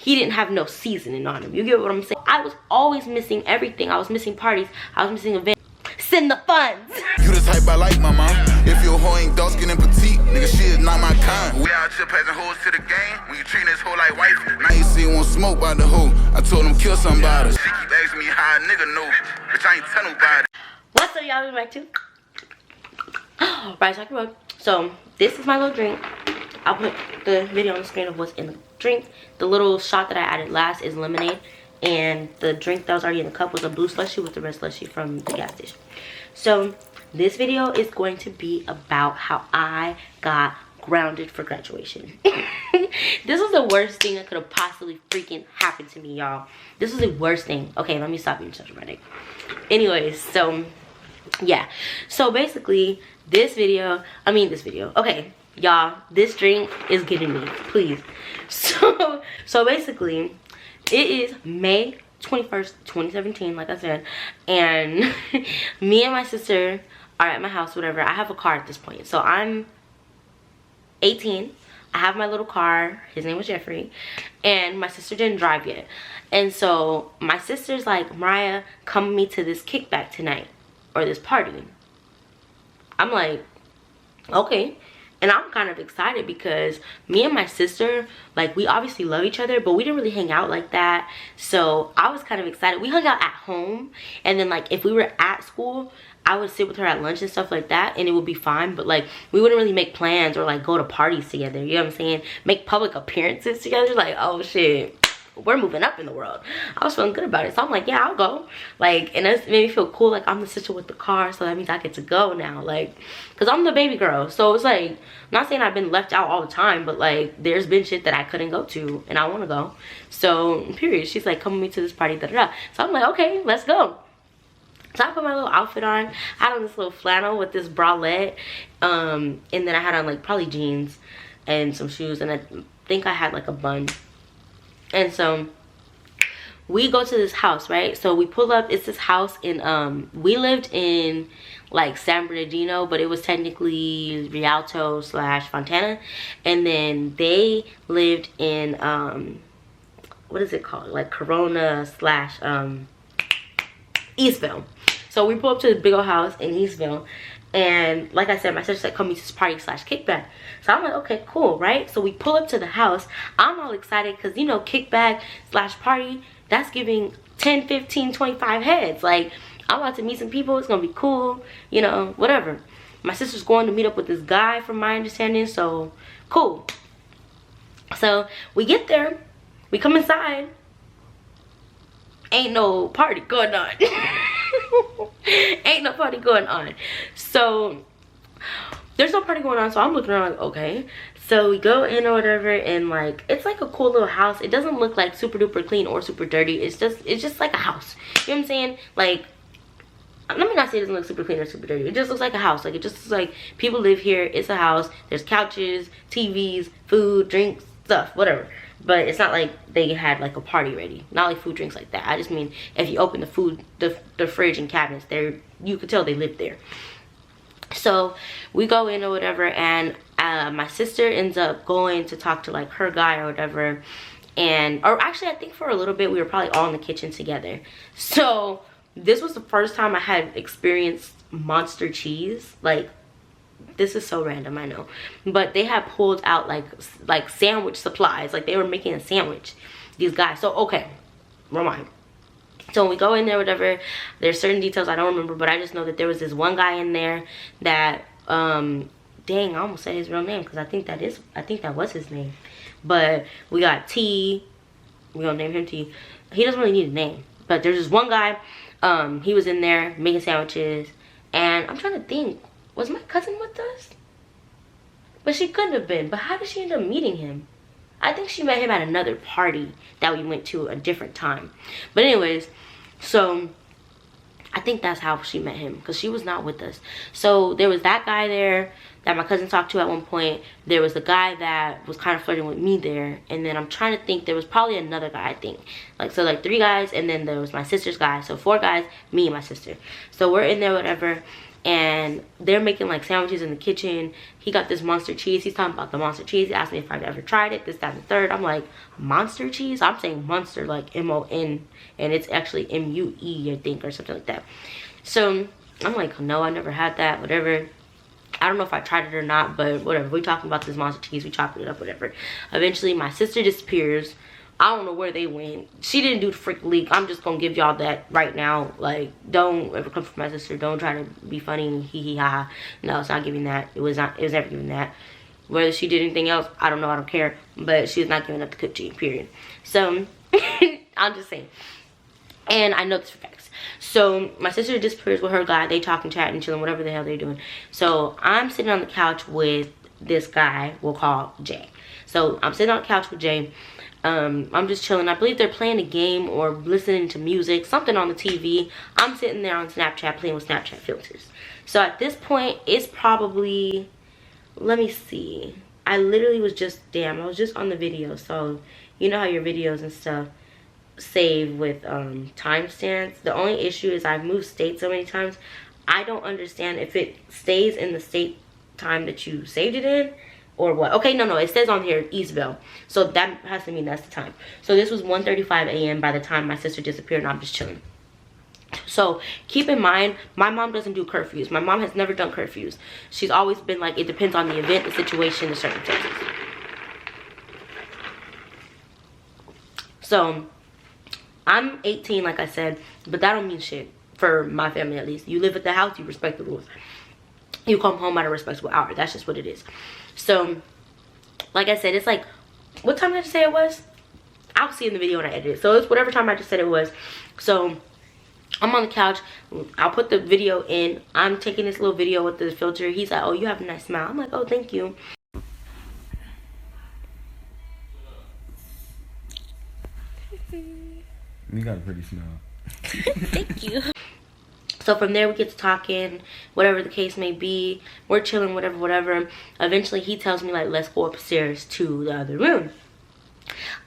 he didn't have no seasoning on him. You get what I'm saying? I was always missing everything. I was missing parties. I was missing events. Send the funds. You the type I like, mama. If your hoe ain't dark skin and petite, nigga, she is not my kind. We out here passing hoes to the game. When you treat this hoe like wife, now you see one smoke by the hoe. I told him kill somebody. She keep asking me how a nigga know, bitch, I ain't tell nobody. What's up, y'all? Welcome back to Riah Talking Road. So this is my little drink. I'll put the video on the screen of what's in the drink. The little shot that I added last is lemonade, and the drink that was already in the cup was a blue slushie with the red slushie from the gas station. So this video is going to be about how I got grounded for graduation. This was the worst thing that could have possibly freaking happened to me, y'all. This was the worst thing. Okay, let me stop being so dramatic. Anyways, so yeah. So basically, okay, y'all, this drink is getting me, please. So basically, it is May 21st, 2017, like I said, and me and my sister are at my house, whatever. I have a car at this point, so I'm 18. I have my little car. His name was Jeffrey, and my sister didn't drive yet. And so my sister's like, Mariah, come with me to this kickback tonight, or this party. I'm like, okay. And I'm kind of excited because me and my sister, like, we obviously love each other, but we didn't really hang out like that. So I was kind of excited. We hung out at home, and then, like, if we were at school, I would sit with her at lunch and stuff like that, and it would be fine. But, like, we wouldn't really make plans or, like, go to parties together. You know what I'm saying? Make public appearances together. Like, oh, shit, we're moving up in the world. I was feeling good about it, so I'm like, yeah, I'll go. Like, and it made me feel cool. Like, I'm the sister with the car, so that means I get to go now. Like, because I'm the baby girl, so it's like, I'm not saying I've been left out all the time, but like, there's been shit that I couldn't go to, and I want to go. So period. She's like, come with me to this party, da da da. So I'm like, okay, let's go. So I put my little outfit on. I had on this little flannel with this bralette, and then I had on, like, probably jeans and some shoes, and I think I had like a bun. And so we go to this house, right? So we pull up. It's this house in we lived in, like, San Bernardino, but it was technically Rialto / Fontana. And then they lived in what is it called, like Corona / Eastville. So we pull up to the big old house in Eastville, and like I said, my sister said, come meet this party / kickback. So I'm like, okay, cool, right? So we pull up to the house. I'm all excited because, you know, kickback / party, that's giving 10, 15, 25 heads. Like, I'm about to meet some people. It's gonna be cool, you know, whatever. My sister's going to meet up with this guy, from my understanding, so cool. So we get there, we come inside, ain't no party going on. Ain't no party going on. So there's no party going on, so I'm looking around like, okay. So we go in or whatever, and like, it's like a cool little house. It doesn't look like super duper clean or super dirty. It's just like a house. You know what I'm saying? Like, let me not say it doesn't look super clean or super dirty. It just looks like a house. Like, it just looks like people live here. It's a house. There's couches, TVs, food, drinks, stuff, whatever. But it's not like they had like a party ready. Not like food, drinks like that. I just mean, if you open the food, the fridge and cabinets there, you could tell they lived there. So we go in or whatever, and my sister ends up going to talk to, like, her guy or whatever. Or actually, I think for a little bit we were probably all in the kitchen together. So this was the first time I had experienced monster cheese. Like, this is so random, I know, but they had pulled out like sandwich supplies. Like, they were making a sandwich, these guys. So okay, rewind. So when we go in there, whatever, there's certain details I don't remember, but I just know that there was this one guy in there that dang, I almost said his real name, because I think that was his name. But we got T. We're gonna name him T. He doesn't really need a name, but there's this one guy. He was in there making sandwiches, and I'm trying to think, was my cousin with us? But she couldn't have been. But how did she end up meeting him? I think she met him at another party that we went to a different time. But anyways, so I think that's how she met him, because she was not with us. So there was that guy there that my cousin talked to at one point. There was the guy that was kind of flirting with me there. And then I'm trying to think, there was probably another guy, I think. So like 3 guys, and then there was my sister's guy. So 4 guys, me and my sister. So we're in there, whatever. and they're making like sandwiches in the kitchen. He got this monster cheese. He's talking about the monster cheese. He asked me if I've ever tried it, this, that, and the third. I'm like, monster cheese? I'm saying monster, like M-O-N, and it's actually M-U-E, I think, or something like that. So I'm like, no, I never had that, whatever. I don't know if I tried it or not, but whatever. We're talking about this monster cheese. We chopped it up, whatever. Eventually, my sister disappears. I don't know where they went. She didn't do the freak leak. I'm just gonna give y'all that right now. Like, don't ever come for my sister. Don't try to be funny, hee hee ha ha. No, it's not giving that. It was never giving that. Whether she did anything else, I don't know. I don't care. But she's not giving up the coochie, period. So I'm just saying. And I know this for facts. So my sister disappears with her guy. They talking, chatting, chilling, whatever the hell they're doing. So I'm sitting on the couch with this guy we'll call Jay. So I'm sitting on the couch with Jay. I'm just chilling. I believe they're playing a game or listening to music, something on the TV. I'm sitting there on Snapchat playing with Snapchat filters. So at this point, it's probably, let me see. I literally was just, I was just on the video. So you know how your videos and stuff save with timestamps. The only issue is I've moved states so many times. I don't understand if it stays in the state time that you saved it in or what. Okay, no, it says on here Eastville, so that has to mean that's the time. So this was 1:35 a.m. by the time my sister disappeared, and I'm just chilling. So keep in mind, my mom doesn't do curfews. My mom has never done curfews. She's always been like, it depends on the event, the situation, the circumstances. So I'm 18, like I said, but that don't mean shit for my family, at least. You live at the house, you respect the rules. You come home at a respectable hour. That's just what it is. So like I said, it's like, what time did I just say it was? I'll see in the video when I edit it. So it's whatever time I just said it was. So I'm on the couch. I'll put the video in. I'm taking this little video with the filter. He's like, oh, you have a nice smile. I'm like, oh, thank you. You got a pretty smile. Thank you. So from there we get to talking, whatever the case may be. We're chilling, whatever. Eventually he tells me, like, let's go upstairs to the other room.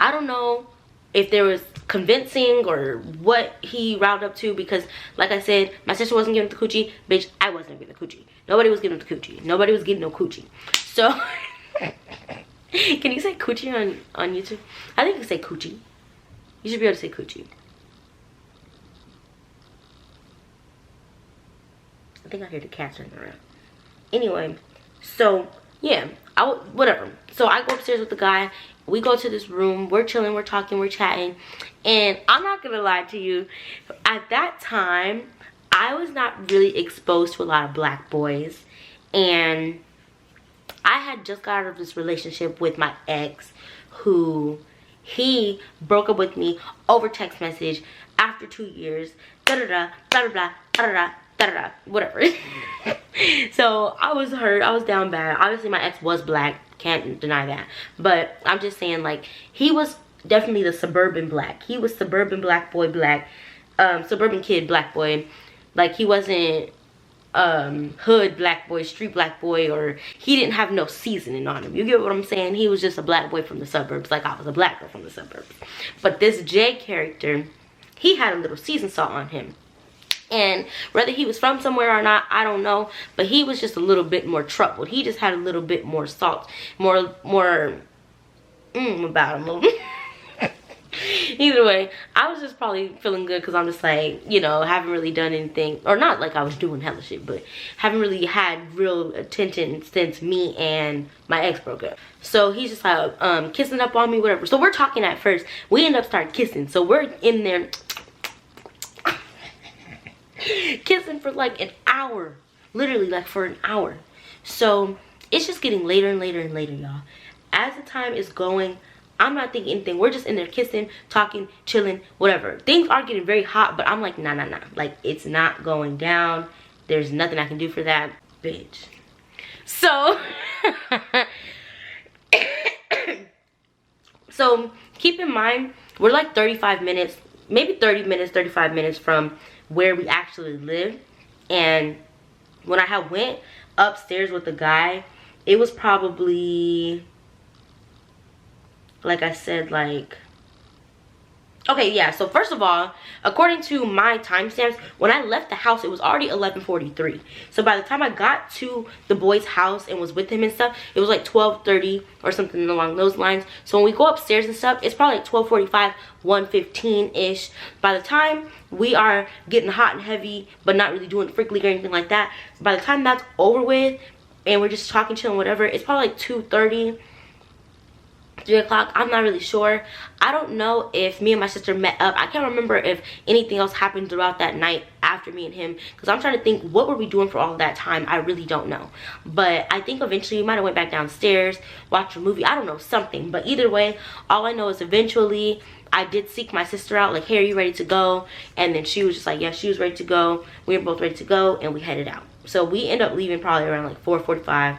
I don't know if there was convincing or what he riled up to, because like I said, my sister wasn't giving the coochie. Bitch, I wasn't giving the coochie. Nobody was giving the coochie. Nobody was getting no coochie. So can you say coochie on YouTube? I think you can say coochie. You should be able to say coochie. I think I hear the cats running around. Anyway, so yeah, whatever. So I go upstairs with the guy. We go to this room. We're chilling. We're talking. We're chatting. And I'm not gonna lie to you. At that time, I was not really exposed to a lot of black boys, and I had just got out of this relationship with my ex, who he broke up with me over text message after 2 years. Da da da, blah blah blah, da da da. Da, da, da, whatever. So I was hurt. I was down bad. Obviously my ex was black, can't deny that, but I'm just saying, like, he was definitely the suburban black. He was suburban black boy, suburban kid black boy. Like, he wasn't hood black boy, street black boy, or he didn't have no seasoning on him. You get what I'm saying? He was just a black boy from the suburbs, like I was a black girl from the suburbs. But this Jay character, he had a little season salt on him. And whether he was from somewhere or not, I don't know, but he was just a little bit more troubled. He just had a little bit more salt, more about him. Either way, I was just probably feeling good because I'm just like, you know, haven't really done anything, or not like I was doing hella shit, but haven't really had real attention since me and my ex broke up. So he's just like kissing up on me, whatever. So we're talking at first. We end up starting kissing. So we're in there kissing for like an hour, literally like for an hour. So it's just getting later and later and later, y'all. As the time is going, I'm not thinking anything. We're just in there kissing, talking, chilling, whatever. Things are getting very hot, but I'm like, nah. Like, it's not going down. There's nothing I can do for that, bitch. So so keep in mind, we're like 35 minutes, maybe 30 minutes, 35 minutes from where we actually live. And when I had went upstairs with the guy, it was probably, like I said, like Okay, yeah, so first of all, according to my timestamps, when I left the house, it was already 11:43. So by the time I got to the boy's house and was with him and stuff, it was like 12:30 or something along those lines. So when we go upstairs and stuff, it's probably like 12:45, 1:15-ish. By the time we are getting hot and heavy, but not really doing freak league or anything like that, by the time that's over with, and we're just talking, chilling, whatever, it's probably like 2:30. 3 o'clock. I'm not really sure. I don't know if me and my sister met up. I can't remember if anything else happened throughout that night after me and him, because I'm trying to think, what were we doing for all of that time? I really don't know. But I think eventually we might have went back downstairs, watched a movie, I don't know, something. But either way, all I know is eventually I did seek my sister out, like, hey, are you ready to go? And then she was just like, yeah, she was ready to go. We were both ready to go, and we headed out. So we end up leaving probably around like 4:45.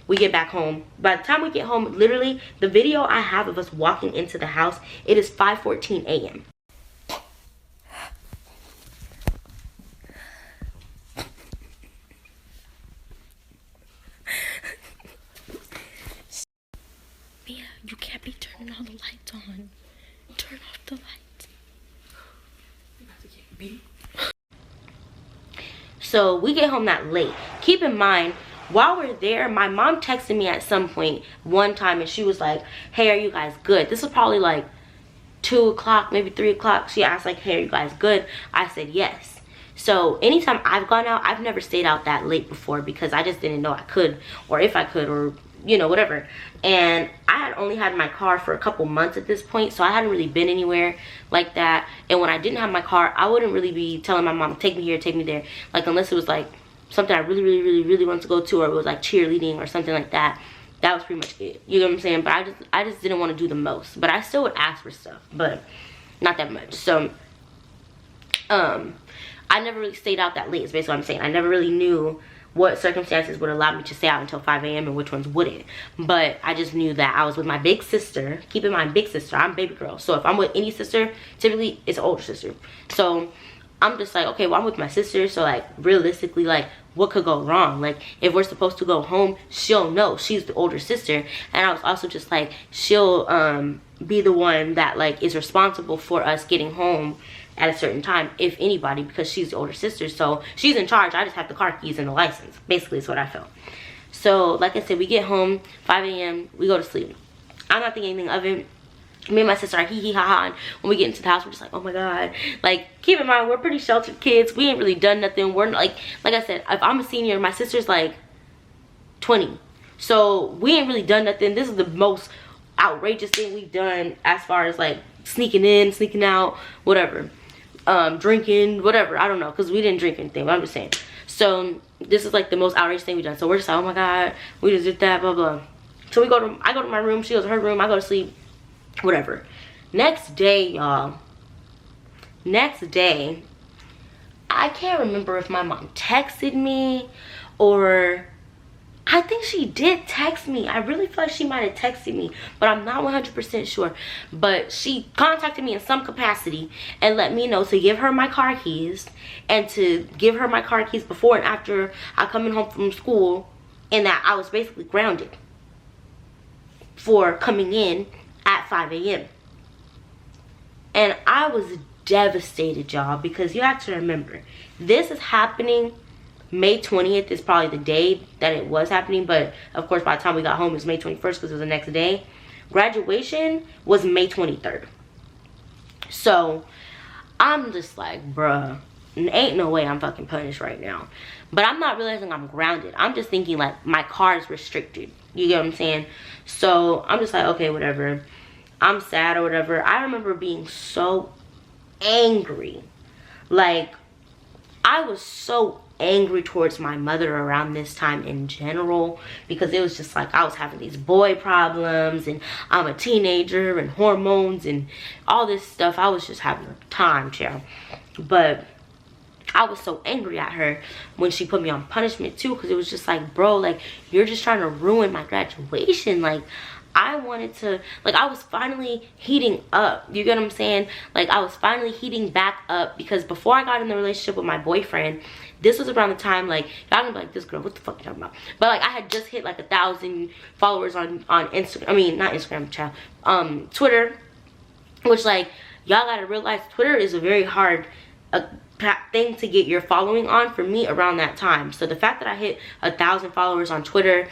We get back home. By the time we get home, literally, the video I have of us walking into the house, it is 5:14 a.m. Mia, you can't be turning all the lights on. Turn off the lights. So we get home that late. Keep in mind, while we're there, my mom texted me at some point one time, and she was like, hey, are you guys good? This was probably like 2 o'clock, maybe 3 o'clock. She asked like, hey, are you guys good? I said yes. So anytime I've gone out, I've never stayed out that late before, because I just didn't know I could, or if I could, or you know, whatever. And I had only had my car for a couple months at this point, so I hadn't really been anywhere like that. And when I didn't have my car, I wouldn't really be telling my mom, take me here, take me there, like, unless it was like something I really wanted to go to, or it was like cheerleading or something like that. That was pretty much it. You know what I'm saying? But I just didn't want to do the most. But I still would ask for stuff, but not that much. So I never really stayed out that late, is basically what I'm saying. I never really knew what circumstances would allow me to stay out until 5 a.m. and which ones wouldn't. But I just knew that I was with my big sister. Keep in mind, big sister, I'm baby girl. So if I'm with any sister, typically it's an older sister. So I'm just like, okay, well, I'm with my sister, so like realistically, like, what could go wrong? Like, if we're supposed to go home, she'll know, she's the older sister. And I was also just like, she'll be the one that like is responsible for us getting home at a certain time, if anybody, because she's the older sister, so she's in charge. I just have the car keys and the license, basically, is what I felt. So like I said, we get home 5 a.m. we go to sleep. I'm not thinking anything of it. Me and my sister are hee hee ha ha, and when we get into the house, we're just like, oh my god. Like, keep in mind, we're pretty sheltered kids. We ain't really done nothing. We're like I said, if I'm a senior, my sister's like 20, so we ain't really done nothing. This is the most outrageous thing we've done as far as like sneaking in, sneaking out, whatever, drinking, whatever. I don't know, because we didn't drink anything, but I'm just saying. So this is like the most outrageous thing we've done. So we're just like, oh my god, we just did that, blah blah. So I go to my room, she goes to her room, I go to sleep, whatever. Next day, y'all, next day, I can't remember if my mom texted me, or I think she did text me. I really feel like she might have texted me, but I'm not 100% sure. But she contacted me in some capacity and let me know to give her my car keys, and to give her my car keys before and after I coming home from school, and that I was basically grounded for coming in at 5 a.m. And I was devastated, y'all, because you have to remember, this is happening May 20th is probably the day that it was happening, but of course by the time we got home it was May 21st because it was the next day. Graduation was May 23rd. So I'm just like, bruh, ain't no way I'm fucking punished right now. But I'm not realizing I'm grounded. I'm just thinking like my car is restricted. You get what I'm saying? So I'm just like, okay, whatever. I'm sad or whatever. I remember being so angry. Like, I was so angry towards my mother around this time in general, because it was just like I was having these boy problems, and I'm a teenager, and hormones and all this stuff. I was just having a time, child. But I was so angry at her when she put me on punishment too, because it was just like, bro, like, you're just trying to ruin my graduation. Like, I wanted to, like, I was finally heating up. You get what I'm saying? Like, I was finally heating back up, because before I got in the relationship with my boyfriend, this was around the time, like, y'all gonna be like, this girl, what the fuck you talking about? But like, I had just hit like 1,000 followers on Instagram. I mean, not Instagram, child, Twitter, which, like, y'all gotta realize Twitter is a very hard thing to get your following on for me around that time. So the fact that I hit 1,000 followers on Twitter,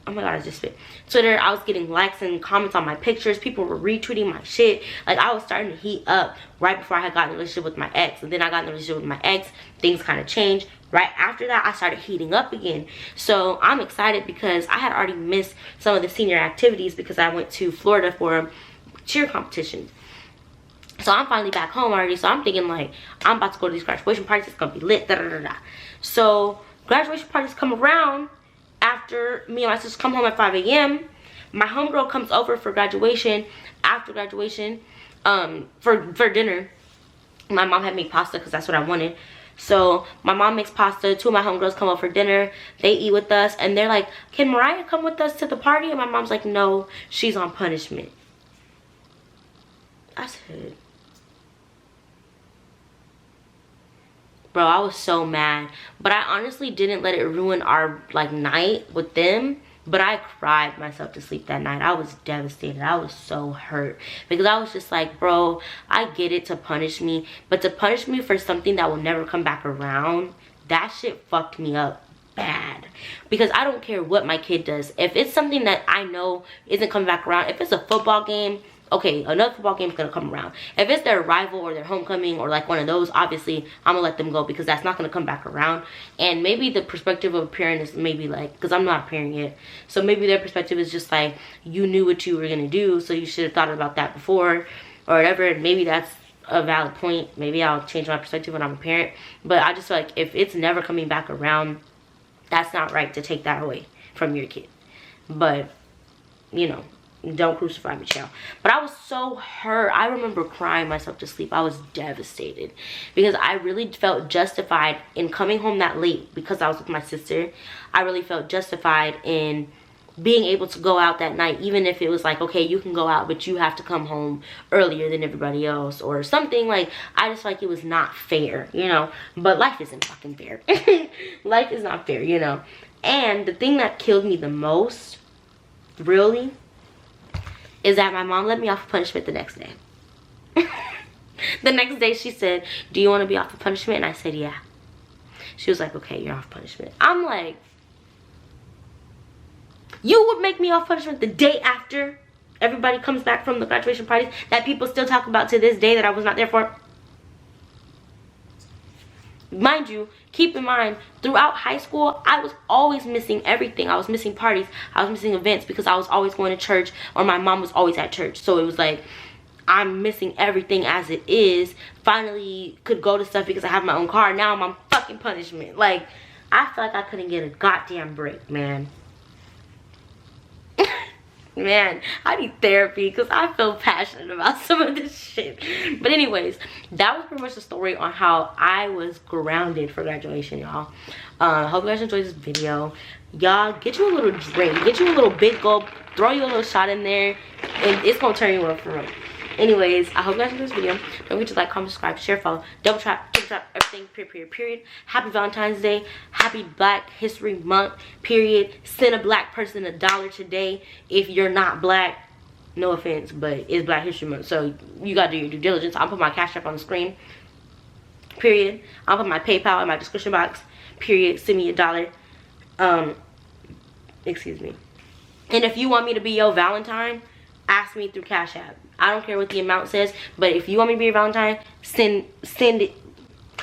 oh my god, I just spit. Twitter, I was getting likes and comments on my pictures. People were retweeting my shit. Like, I was starting to heat up right before I had gotten in a relationship with my ex. And then I got in a relationship with my ex. Things kind of changed. Right after that, I started heating up again. So I'm excited because I had already missed some of the senior activities because I went to Florida for a cheer competition. So I'm finally back home already. So I'm thinking, like, I'm about to go to these graduation parties. It's gonna be lit. Da, da, da, da. So graduation parties come around after me and my sister come home at 5 a.m. My homegirl comes over for graduation. After graduation, for dinner. My mom had made pasta because that's what I wanted. So my mom makes pasta. 2 of my homegirls come over for dinner. They eat with us. And they're like, can Mariah come with us to the party? And my mom's like, no, she's on punishment. I said, bro, I was so mad. But I honestly didn't let it ruin our, like, night with them. But I cried myself to sleep that night. I was devastated. I was so hurt. Because I was just like, bro, I get it to punish me. But to punish me for something that will never come back around, that shit fucked me up bad. Because I don't care what my kid does. If it's something that I know isn't coming back around, if it's a football game, okay, another football game is gonna come around. If it's their rival or their homecoming or like one of those, obviously I'm gonna let them go because that's not gonna come back around. And maybe the perspective of a parent is maybe like, because I'm not a parent yet, so maybe their perspective is just like, you knew what you were gonna do, so you should have thought about that before or whatever. And maybe that's a valid point. Maybe I'll change my perspective when I'm a parent. But I just feel like if it's never coming back around, that's not right to take that away from your kid. But you know, don't crucify me, child. But I was so hurt. I remember crying myself to sleep. I was devastated because I really felt justified in coming home that late because I was with my sister. I really felt justified in being able to go out that night, even if it was like, okay, you can go out, but you have to come home earlier than everybody else or something. Like, I just felt like it was not fair, you know. But life isn't fucking fair. Life is not fair, you know. And the thing that killed me the most, really, is that my mom let me off of punishment the next day. The next day she said, do you want to be off of punishment? And I said, yeah. She was like, okay, you're off punishment. I'm like, you would make me off punishment the day after everybody comes back from the graduation parties that people still talk about to this day that I was not there for? Mind you, keep in mind, throughout high school, I was always missing everything. I was missing parties. I was missing events because I was always going to church or my mom was always at church. So it was like, I'm missing everything as it is. Finally could go to stuff because I have my own car. Now I'm on fucking punishment. Like, I feel like I couldn't get a goddamn break, man. Man, I need therapy because I feel passionate about some of this shit. But anyways, that was pretty much the story on how I was grounded for graduation, y'all. Hope you guys enjoyed this video. Y'all, get you a little drink, get you a little big gulp, throw you a little shot in there, and it's gonna turn you up for real. Anyways, I hope you guys enjoyed this video. Don't forget to like, comment, subscribe, share, follow, double trap, everything, period. Happy Valentine's Day. Happy Black History Month, period. Send a black person $1 today if you're not black. No offense, but it's Black History Month, so you gotta do your due diligence. I'll put my Cash App on the screen, period. I'll put my PayPal in my description box, period. Send me $1. Excuse me. And if you want me to be your Valentine, ask me through Cash App. I don't care what the amount says, but if you want me to be your Valentine, send it.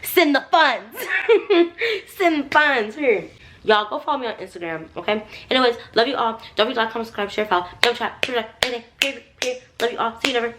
Send the funds. Send the funds. Here. Y'all go follow me on Instagram, okay? Anyways, love you all. Don't forget to like, comment, subscribe, share, follow. Don't chat, everything, period. Love you all. See you never.